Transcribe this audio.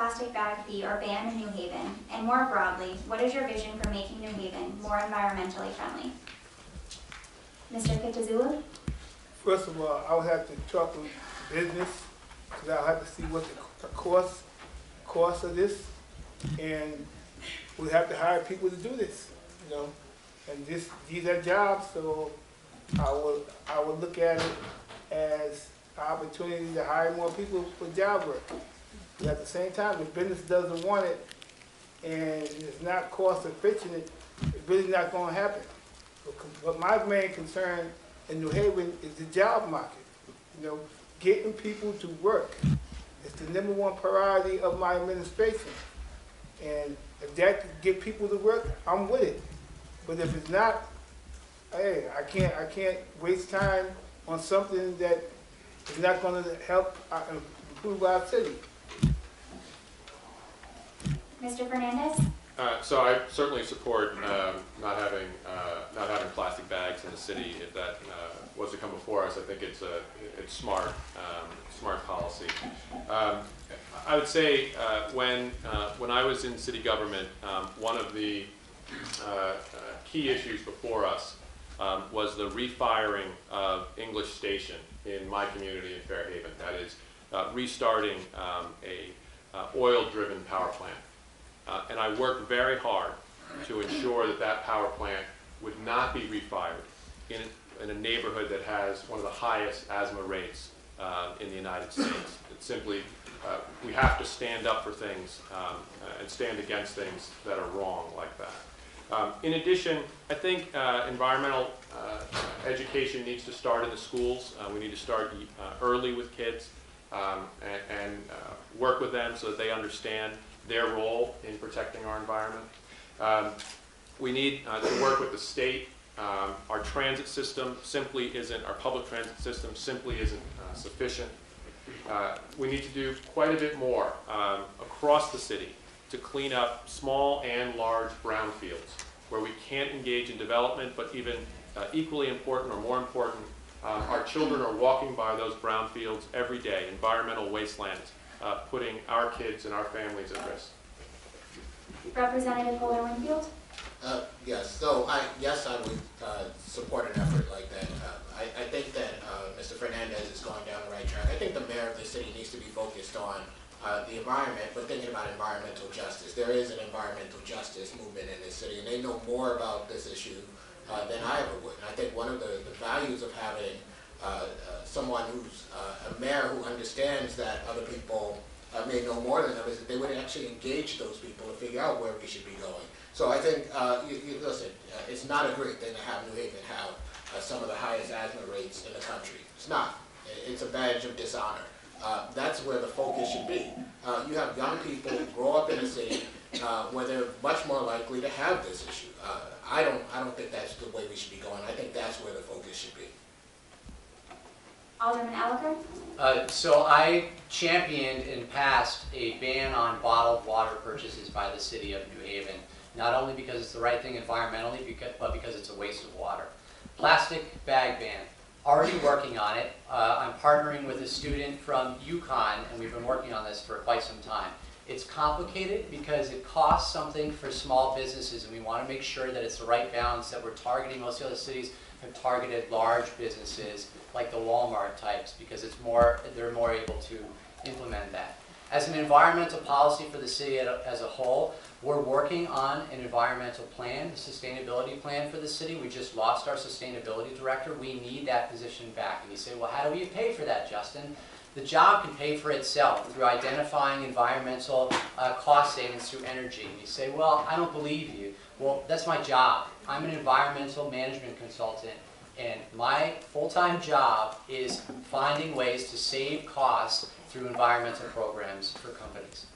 plastic bag fee or ban in New Haven? And more broadly, what is your vision for making New Haven more environmentally friendly? Mr. Kitazulu? First of all, I would have to talk with business, because I'll have to see what the cost of this, and we have to hire people to do this, you know. And these are jobs, so I would look at it as an opportunity to hire more people for job work. But at the same time, if business doesn't want it and it's not cost efficient, it's really not going to happen. But my main concern in New Haven is the job market. You know, getting people to work. It's the #1 priority of my administration. And if that can get people to work, I'm with it. But if it's not, hey, I can't waste time on something that is not going to help improve our city. Mr. Fernandez? So I certainly support not having plastic bags in the city. If that was to come before us, I think it's smart policy. I would say when I was in city government, one of the key issues before us was the refiring of English Station in my community in Fairhaven. That is restarting a oil-driven power plant. And I worked very hard to ensure that that power plant would not be refired in a neighborhood that has one of the highest asthma rates in the United States. It's simply, we have to stand up for things and stand against things that are wrong like that. In addition, I think environmental education needs to start in the schools. We need to start early with kids and work with them so that they understand their role in protecting our environment. We need to work with the state. Our transit system simply isn't, our public transit system simply isn't sufficient. We need to do quite a bit more across the city to clean up small and large brownfields where we can't engage in development, but even equally important or more important, our children are walking by those brownfields every day, environmental wastelands, putting our kids and our families at risk. Representative Holder-Winfield? Yes, so I would support an effort like that. I think that Mr. Fernandez is going down the right track. I think the mayor of the city needs to be focused on the environment, but thinking about environmental justice. There is an environmental justice movement in this city, and they know more about this issue than I ever would. And I think one of the values of having someone who's a mayor who understands that other people may know more than them is that they would actually engage those people to figure out where we should be going. So I think, listen, it's not a great thing to have New Haven have some of the highest asthma rates in the country. It's not. It's a badge of dishonor. That's where the focus should be. You have young people who grow up in a city where they're much more likely to have this issue. I don't think that's the way we should be going. I think that's where the focus should be. Alderman Elicker? So I championed and passed a ban on bottled water purchases by the city of New Haven, not only because it's the right thing environmentally, but because it's a waste of water. Plastic bag ban, already working on it. I'm partnering with a student from UConn, and we've been working on this for quite some time. It's complicated because it costs something for small businesses, and we want to make sure that it's the right balance, that we're targeting. Most of the other cities have targeted large businesses like the Walmart types because they're more able to implement that. As an environmental policy for the city as a whole, we're working on an environmental plan, a sustainability plan for the city. We just lost our sustainability director. We need that position back. And you say, well, how do we pay for that, Justin? The job can pay for itself through identifying environmental cost savings through energy. And you say, well, I don't believe you. Well, that's my job. I'm an environmental management consultant, and my full-time job is finding ways to save costs through environmental programs for companies.